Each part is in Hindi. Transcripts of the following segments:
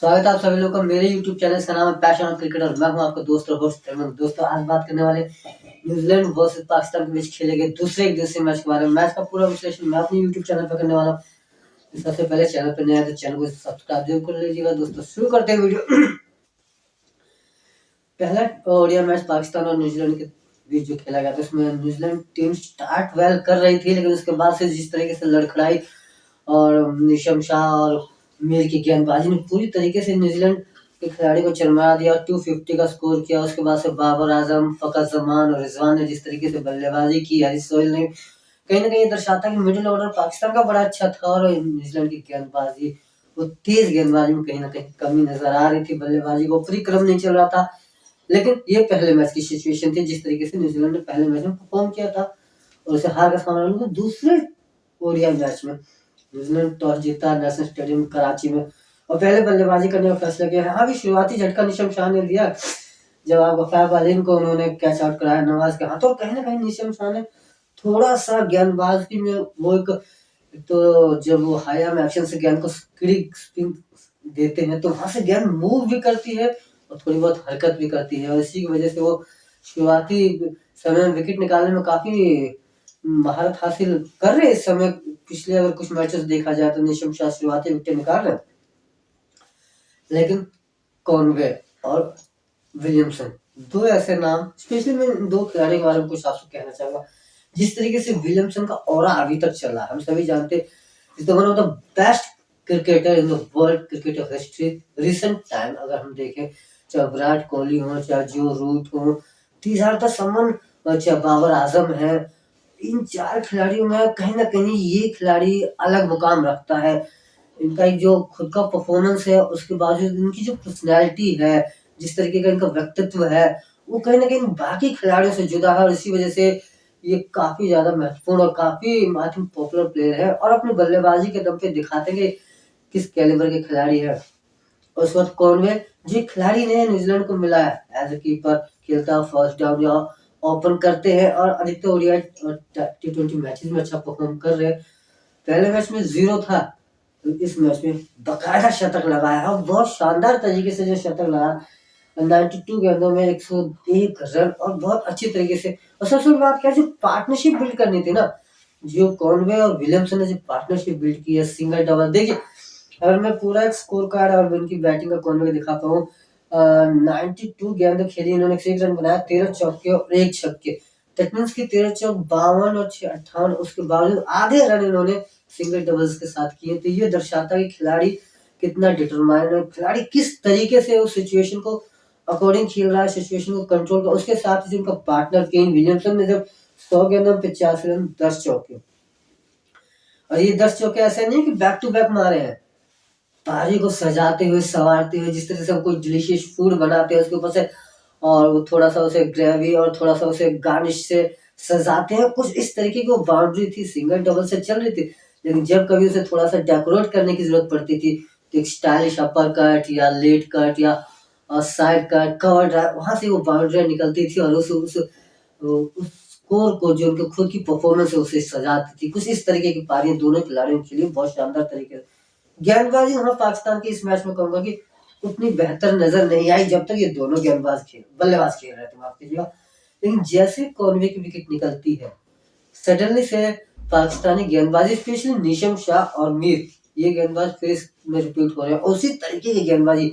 स्वागत है आप सभी लोगों का मेरे YouTube चैनल का नाम है पैशन ऑफ क्रिकेट और मैं हूं आपका दोस्त और होस्ट हेमंत। दोस्तों आज बात करने वाले न्यूजीलैंड वर्सेस पाकिस्तान के बीच खेले गए दूसरे एक दिवसीय मैच के बारे में। मैच का पूरा विश्लेषण मैं अपने YouTube चैनल पर करने वाला हूं। सबसे पहले चैनल पर नया है तो चैनल को सब्सक्राइब जरूर कर लीजिएगा। दोस्तों शुरू करते हैं वीडियो। पहला ओडीआई मैच पाकिस्तान और न्यूजीलैंड के बीच जो खेला गया था उसमें न्यूजीलैंड टीम स्टार्ट वेल कर रही थी, लेकिन उसके बाद से जिस तरीके से लड़खड़ाई और निशम शाह और मीर की गेंदबाजी ने पूरी तरीके से न्यूजीलैंड के खिलाड़ी को चरमरा दिया और 250 का स्कोर किया। उसके बाद से बाबर आजम, फखर जमान और रिजवान ने जिस तरीके से बल्लेबाजी की, हारिस सोहेल ने कहीं ना कहीं दर्शाता कि मिडिल ऑर्डर पाकिस्तान का बड़ा अच्छा था और न्यूजीलैंड की गेंदबाजी वो तेज गेंदबाजी में कहीं ना कहीं कमी नजर आ रही थी। बल्लेबाजी को ऊपरी क्रम नहीं चल रहा था, लेकिन ये पहले मैच की सिचुएशन थी। जिस तरीके से न्यूजीलैंड ने पहले मैच में परफॉर्म किया था और उसे हार का सामना किया, दूसरे ओडीआई मैच में न्यूजीलैंड टॉस जीता नेशनल स्टेडियम कराची में और पहले बल्लेबाजी करने का फैसला किया। यहाँ भी शुरुआती झटका निशम शाह ने दिया जब आप फैफ अलीम को उन्होंने कैच आउट कराया नवाज के हाथों। कहीं ना कहीं निशम शाह ने थोड़ा सा गेंदबाजी में वो एक तो जब वो हाई आर्म एक्शन से गेंद को स्पिन देते हैं तो वहां से गेंद मूव भी करती है और थोड़ी बहुत हरकत भी करती है और इसी की वजह से वो शुरुआती समय में विकेट निकालने में काफी महारत हासिल कर रहे इस समय। पिछले अगर कुछ मैचेस देखा जाए तो निशम शाह शुरुआती विकेट निकाल रहे, लेकिन कॉनवे और विलियमसन दो ऐसे नाम, स्पेशली मैं दो खिलाड़ी के बारे में कुछ आपसे कहना चाहूंगा। जिस तरीके से विलियमसन का ऑरा अभी तक चल रहा है, हम सभी जानते हैं one of the best cricketer in the world cricket of history recent time. अगर हम देखें चाहे विराट कोहली हो, चाहे जो रूट हो, दीज आर द समवन, चाहे बाबर आजम है, इन चार खिलाड़ियों में कहीं ना कहीं ये खिलाड़ी अलग मुकाम रखता है। इनका एक जो खुद का परफॉर्मेंस है उसके बावजूद इनकी जो पर्सनैलिटी है, जिस तरीके का इनका व्यक्तित्व है, वो कहीं ना कहीं बाकी खिलाड़ियों से जुदा है और इसी वजह से ये काफी ज्यादा महत्वपूर्ण और काफी आई थिंक पॉपुलर प्लेयर है और अपनी बल्लेबाजी के दम पे दिखाते हैं कि किस कैलिबर के खिलाड़ी है। और उस वक्त कॉनवे जो खिलाड़ी ने न्यूजीलैंड को मिला है एज ए कीपर, खेलता फर्स्ट डाउन या ओपन करते हैं और अधिकतर ओडीआई और T20 मैचेस में अच्छा परफॉर्म कर रहे हैं। पहले मैच में 0 था तो इस मैच में बकायदा शतक लगाया और बहुत शानदार तरीके से जो शतक लगाया 92 गेंदों में 101 रन और बहुत अच्छी तरीके से। और सबसे बड़ी बात क्या है, जो पार्टनरशिप बिल्ड करनी थी ना, जो कॉनवे और विलियमसन ने जो पार्टनरशिप बिल्ड की है, सिंगल डबल, देखिए अगर मैं पूरा एक स्कोर कार्ड और इनकी बैटिंग का कॉनवे दिखाता हूँ, 92 गेंद खेली इन्होंने, 1 रन बनाया, 13 चौके और 1 छक्के। दैट मींस कि 13 चौक 52 और 6 58, उसके बावजूद आधे रन इन्होंने सिंगल डबल्स के साथ किए। तो ये दर्शाता है कि खिलाड़ी कितना डिटरमाइंड है, खिलाड़ी किस तरीके से उस सिचुएशन को अकॉर्डिंग खेल रहा है, सिचुएशन को कंट्रोल कर। उसके साथ ही उनका पार्टनर केन विलियमसन ने जब 100 गेंदों में 85 रन, 10 चौके, और ये 10 चौके ऐसे नहीं कि बैक टू बैक मारे हैं, पारी को सजाते हुए संवारते हुए, जिस तरह से हम कोई डिलीशियस फूड बनाते हैं उसके ऊपर से और वो थोड़ा सा उसे ग्रेवी और थोड़ा सा उसे गार्निश से सजाते हैं, कुछ इस तरीके की बाउंड्री थी। सिंगल डबल से चल रही थी, लेकिन जब कभी उसे थोड़ा सा डेकोरेट करने की जरूरत पड़ती थी तो एक स्टाइलिश अपर कट या लेट कट या साइड कट, कवर ड्राइव, वहां से वो बाउंड्री निकलती थी और उस स्कोर को जो उनके खुद की परफॉर्मेंस है उसे सजाती थी। कुछ इस तरीके की पारियां दोनों खिलाड़ियों के लिए बहुत शानदार तरीके से। गेंदबाजी वहां पाकिस्तान की इस मैच में कहूंगा कि उतनी बेहतर नजर नहीं आई जब तक ये दोनों बल्लेबाज खेल रहे थे, माफ कीजिएगा। लेकिन जैसे कॉनवे की विकेट निकलती है, सडनली से पाकिस्तानी गेंदबाजी, स्पेशली निशम शाह और मीर, ये गेंदबाज फिर इसमें रिपीट हो रहे हैं उसी तरीके की गेंदबाजी।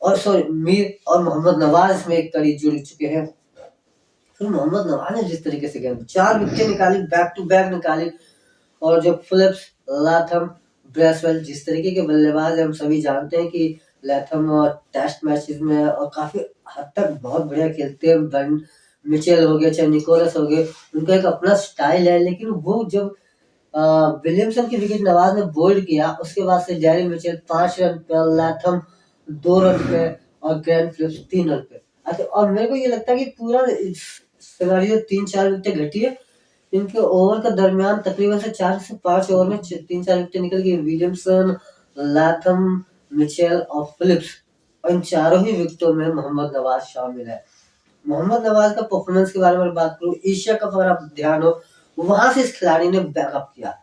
और सॉरी, मीर और मोहम्मद नवाज इसमें एक कड़ी जुड़ चुके हैं। फिर मोहम्मद नवाज ने जिस तरीके से गेंद 4 विकेट निकाली, बैक टू बैक निकाली, और जो फिलिप्स, लाथम, ब्रेसवेल, जिस तरीके के बल्लेबाज हम सभी जानते हैं कि लैथम और टेस्ट मैचेस में और काफी हद तक बहुत बढ़िया खेलते हैं। बन मिचेल हो गए, चाहे निकोलस हो गए, उनका एक अपना स्टाइल है। लेकिन वो जब विलियमसन की विकेट नवाज ने बोल्ड किया, उसके बाद से डैरिल मिचेल 5 रन पे, लैथम 2 रन पे और ग्रैंड फिलिप्स 3 रन पे। अच्छा, और मेरे को ये लगता है कि पूरा सिनारियो 3-4 विकेट घटी है। इनके ओवर का दरमियान तकरीबन से 4 से 5 ओवर में 3-4 विकेट निकल गई। विलियमसन, लाथम, मिचेल और फिलिप्स, और इन चारों ही विकेटों में मोहम्मद नवाज शामिल है। मोहम्मद नवाज का परफॉर्मेंस के बारे में बात करूं, एशिया कप अगर आप ध्यान हो, वहां से इस खिलाड़ी ने बैकअप किया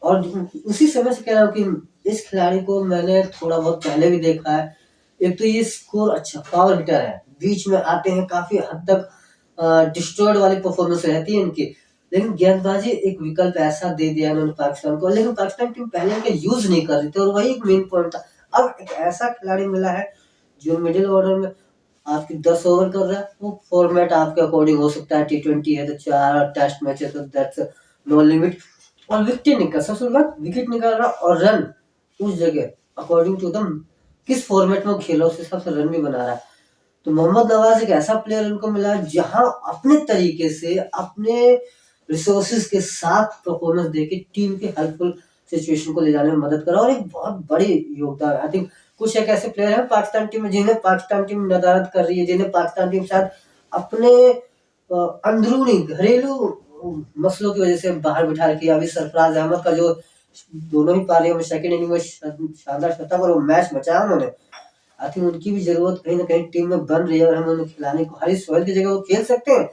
और उसी समय से कह रहा हूँ कि इस खिलाड़ी को मैंने थोड़ा बहुत पहले भी देखा है। एक तो ये स्कोर अच्छा पावर हिटर है, बीच में आते हैं, काफी हद तक डिस्ट्रॉयड वाली परफॉर्मेंस रहती है इनकी, लेकिन गेंदबाजी एक विकल्प ऐसा दे दिया इन्होंने पाकिस्तान को, लेकिन पाकिस्तान टीम पहले इनका यूज नहीं कर रही थी, और वही एक मेन पॉइंट था। अब एक ऐसा खिलाड़ी मिला है जो मिडिल ऑर्डर में आपकी 10 ओवर कर रहा है। वो फॉर्मेट आपके अकॉर्डिंग हो सकता है, T20 है तो 4, टेस्ट मैच है तो दैट्स नो लिमिट, और विकेट निकल सबसे बड़ी बात, विकेट निकाल रहा और रन उस जगह अकॉर्डिंग टू द किस फॉर्मेट में वो खेला उस हिसाब से रन भी बना रहा है। तो मोहम्मद नवाज एक ऐसा प्लेयर उनको मिला जहां अपने तरीके से अपने रिसोर्सेज के साथ परफॉर्मेंस देके टीम के हेल्पफुल सिचुएशन को ले जाने में मदद करा, और एक बहुत बड़ी योगदान। आई थिंक कुछ एक ऐसे प्लेयर हैं पाकिस्तान टीम में जिन्हें पाकिस्तान टीम नदारद कर रही है, जिन्हें पाकिस्तान टीम शायद अपने अंदरूनी घरेलू मसलों की वजह से बाहर बिठा रखी है। अभी सरफराज अहमद का जो दोनों ही पारियों में सेकंड इनिंग में शानदार शतक और वो मैच बचाया उन्होंने, आई थिंक उनकी भी जरूरत कहीं ना कहीं टीम में बन रही है, और हम उन्हें खिलाने को, हारिस सोहेल की जगह वो खेल सकते हैं,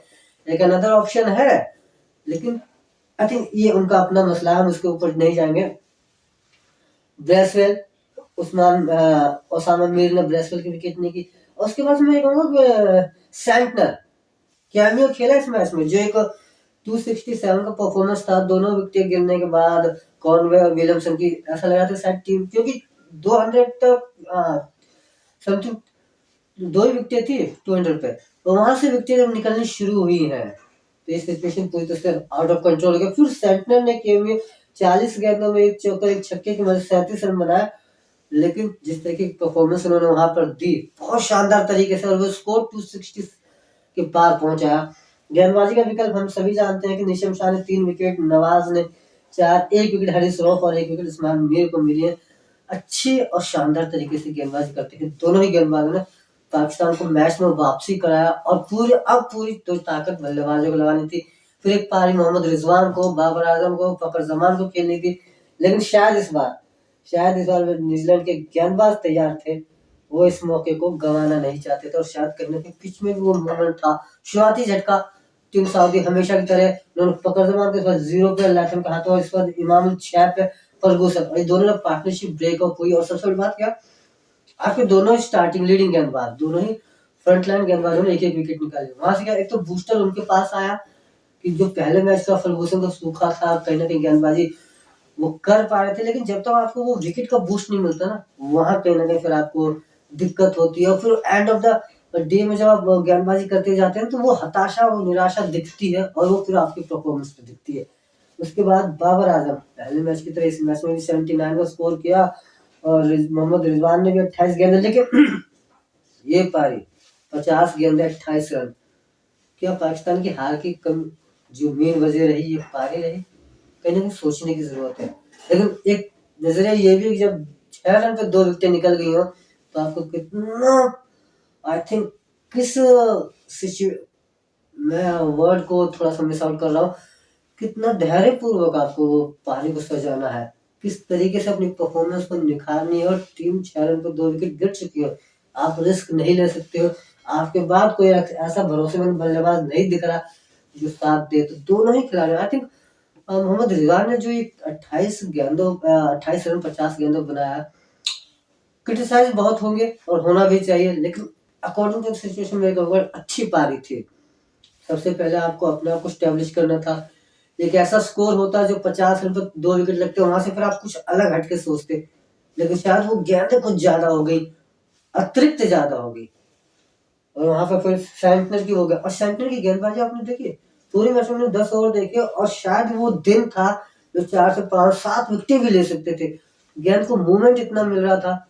एक अनदर ऑप्शन है, लेकिन आई थिंक ये उनका अपना मसला है, हम उसके ऊपर नहीं जाएंगे। ब्रेसवेल, उस्मान ओसामा मीर ने ब्रेसवेल की विकेट नहीं की, और उसके बाद मैं ये कहूंगा कि सैंटनर कैमियो खेला इस मैच में, जो एक 267 का परफॉर्मेंस था, दोनों विकेट गिरने के बाद कॉनवे और विलियमसन की, ऐसा लगा था शायद टीम, क्योंकि 200 तक समथिंग 2 ही विकेटें थी 200 पे, तो वहां से विकेटें जब निकलनी शुरू हुई है तो ये सिचुएशन पूरी तरह से आउट ऑफ कंट्रोल हो गया। फिर सेंटनर ने केवल 40 गेंदों में एक चौका एक छक्के की मदद से 37 रन बनाया, लेकिन जिस तरीके की परफॉर्मेंस उन्होंने वहां पर दी बहुत शानदार तरीके से, और वो स्कोर 260 के पार पहुंचाया। गेंदबाजी का विकल्प हम सभी जानते हैं कि निशम शाह ने 3 विकेट, नवाज ने 4, 1 विकेट हरीश रऊफ और 1 विकेट उस्मान मीर को मिली है। अच्छे और शानदार तरीके से गेंदबाजी करते हैं दोनों ही गेंदबाजों ने, पाकिस्तान को मैच में वापसी कराया, और पूरी तो ताकत बल्लेबाजों को लगानी थी। फिर एक पारी मोहम्मद रिजवान को, बाबर आजम को, फकर जमान को खेलनी थी, लेकिन शायद इस बार न्यूजीलैंड के गेंदबाज तैयार थे, वो इस मौके को गंवाना नहीं चाहते थे, और शायद कहीं ना कहीं पिच में भी वो मोमेंट था, शुरुआती झटका। टीम सऊदी हमेशा की तरह उन्होंने फकर जमान के साथ 0 पे लैथम का हाथों, इस बार इमाम 6 पे फर्गूसन, और ये दोनों ने पार्टनरशिप ब्रेकअप हुई। और सबसे बड़ी बात क्या, आपके दोनों स्टार्टिंग लीडिंग गेंदबाज, दोनों ही फ्रंट लाइन गेंदबाजों ने एक एक विकेट निकाले। वहां से क्या, एक तो बूस्टर उनके पास आया कि जो पहले मैच का फर्गूसन का सूखा था, कहीं ना कहीं गेंदबाजी वो कर पा रहे थे, लेकिन जब तक आपको वो विकेट का बूस्ट नहीं मिलता ना, वहां कहीं ना कहीं फिर आपको दिक्कत होती है, और फिर एंड ऑफ द डे में जब आप गेंदबाजी करते जाते हैं तो वो हताशा, वो निराशा दिखती है, और वो फिर आपकी परफॉर्मेंस पे दिखती है। उसके बाद बाबर आजम पहले मैच की तरह इस मैच में भी 79 का स्कोर किया, और मोहम्मद रिजवान ने भी 28 गेंदे, लेकिन ये पारी 50 गेंदे 28 रन, क्या पाकिस्तान की हार की कम जो मेन वजह रही ये पारी रही, कहीं ना कहीं सोचने की जरूरत है। लेकिन एक नजरिया ये भी, जब 6 रन पे 2 विकेटें निकल गई हो तो आपको कितना, आई थिंक किस मैं वर्ड को थोड़ा सा मिस आउट कर रहा हूँ, कितना धैर्य पूर्वक आपको पारी को सजाना है, किस तरीके से अपनी परफॉर्मेंस को निखारनी है, और टीम 6 रन पर 2 विकेट गिर चुकी है, आप रिस्क नहीं ले सकते हो, आपके बाद कोई ऐसा भरोसेमंद बल्लेबाज नहीं दिख रहा जो साथ दे, तो दोनों ही खिलाड़ी, आई थिंक मोहम्मद रिजवान ने जो 28 रन 50 गेंदों बनाया, क्रिटिसाइज बहुत होंगे और होना भी चाहिए, लेकिन अकॉर्डिंग टू सिचुएशन में कहूँगा अच्छी पारी थी। सबसे पहले आपको अपने आप को स्टैब्लिश करना था, एक ऐसा स्कोर होता जो 50 रन पर 2 विकेट लगते, वहां से फिर आप कुछ अलग हटके सोचते, लेकिन शायद वो गेंदें कुछ ज्यादा हो गई, अतिरिक्त ज्यादा हो गई, और वहां पर फिर सैंटनर की हो गया। और सैंटनर की गेंदबाजी आपने देखी, पूरे मैच में 10 ओवर देखे, और शायद वो दिन था जो 4 से 5 7 विकेट भी ले सकते थे, गेंद को मूवमेंट इतना मिल रहा था,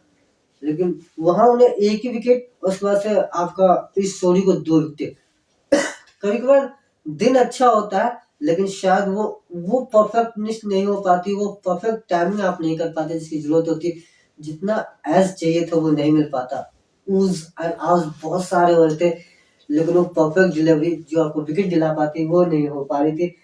लेकिन वहां उन्हें एक ही विकेट, उसके बाद से आपका इस सोनी को 2 विकेट। कभी कभार दिन अच्छा होता है, लेकिन शायद वो परफेक्टनेस नहीं हो पाती, वो परफेक्ट टाइमिंग आप नहीं कर पाते जिसकी जरूरत होती, जितना एज चाहिए था वो नहीं मिल पाता। आज बहुत सारे ओवर थे, लेकिन वो परफेक्ट डिलीवरी जो आपको विकेट दिला पाती वो नहीं हो पा रही थी।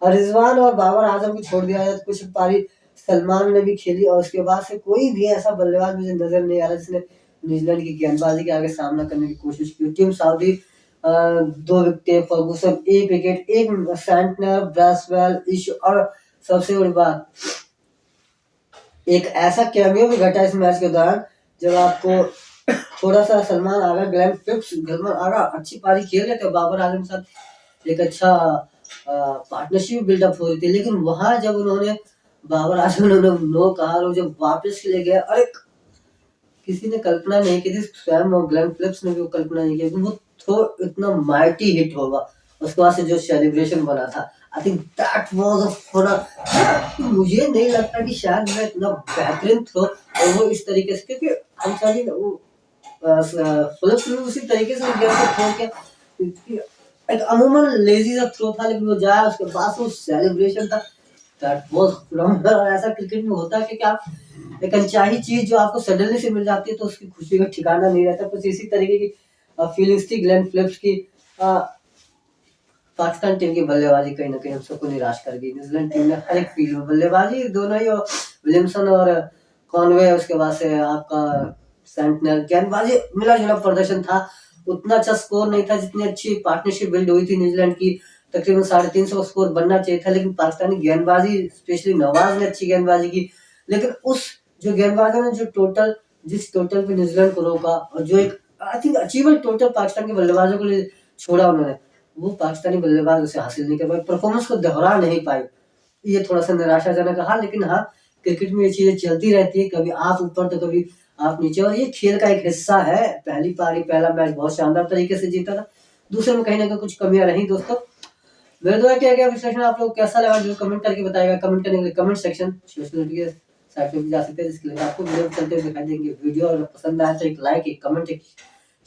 और रिजवान और बाबर आजम को छोड़ दिया जाए तो कुछ पारी सलमान ने भी खेली, और उसके बाद से कोई भी ऐसा बल्लेबाज मुझे नजर नहीं आ रहा जिसने न्यूजीलैंड की गेंदबाजी के आगे सामना करने की कोशिश की। Team Saudi 2 wicket, Ferguson 1 wicket, एक सैंटनर, ब्रासवेल, इशू, और सबसे बड़ी बात एक ऐसा कैमियो भी घटा इस मैच के दौरान, जब आपको थोड़ा सा सलमान आगा, ग्लेन फिलिप्स, सलमान आगा अच्छी पारी खेल रहे थे, बाबर आजम के साथ एक अच्छा पार्टनरशिप बिल्डअप हो रही थी, लेकिन वहां जब उन्होंने बाबर आजम ने नो कहा और जब वापस ले गया, अरे किसी ने कल्पना नहीं की थी, स्वयं और ग्लेन फिलिप्स ने भी वो कल्पना नहीं की वो थ्रो इतना माइटी हिट होगा। उसके बाद से जो सेलिब्रेशन बना था, I think that was a fun. मुझे नहीं लगता कि शायद मैं इतना बेहतरीन थ्रो और वो इस तरीके से, क्योंकि हम सभी वो फिलिप्स ने उसी तरीके से गेम को थ्रो किया, एक अमूमन लेजी सा थ्रो था, लेकिन वो जाया, उसके बाद से वो सेलिब्रेशन था, दैट वाज फिनोमिनल। ऐसा क्रिकेट में होता है कि आप एक अनचाही चीज जो आपको सडनली से मिल जाती है तो उसकी खुशी का ठिकाना नहीं रहता। कुछ इसी तरीके की फीलिंग्स थी ग्लेन फिलिप्स की। पाकिस्तान टीम की बल्लेबाजी कहीं ना कहीं हम सबको निराश कर गई। न्यूजीलैंड टीम ने हर एक फील्ड में बल्लेबाजी दोनों ही, और विलियमसन और कॉनवे, उसके बाद से आपका सेंटनर, गेंदबाजी मिला जुला प्रदर्शन था। उतना अच्छा स्कोर नहीं था जितनी अच्छी पार्टनरशिप बिल्ड हुई थी न्यूजीलैंड की। तकरीबन 350 स्कोर बनना चाहिए था, लेकिन पाकिस्तानी गेंदबाजी, स्पेशली नवाज ने अच्छी गेंदबाजी की, लेकिन उस जो गेंदबाजों ने जो टोटल, जिस टोटल पे न्यूजीलैंड को रोका, और जो एक I think achievable total Pakistan के बल्लेबाजों के लिए छोड़ा उन्होंने, वो पाकिस्तानी बल्लेबाज उसे हासिल नहीं कर पाए, परफॉर्मेंस को दोहरा नहीं पाए। ये थोड़ा सा निराशाजनक रहा, लेकिन हाँ, क्रिकेट में ये चीजें चलती रहती है, कभी आप ऊपर तो कभी आप नीचे, और ये खेल का एक हिस्सा है। पहली पारी, पहला मैच बहुत शानदार तरीके से जीता था, दूसरे में कहीं ना कहीं कुछ कमियां रही दोस्तों। मेरे द्वारा किया गया विश्लेषण आप लोग कैसा लगा, जो कमेंट करके बताएगा। कमेंट करने के लिए कमेंट सेक्शन सोशल मीडिया के साइट पे भी जा सकते हैं, जिसके लिए आपको वीडियो चलते हुए दिखाई देंगे। वीडियो अगर पसंद आए तो एक लाइक, एक कमेंट, एक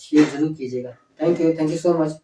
शेयर जरूर कीजिएगा। Thank you so much.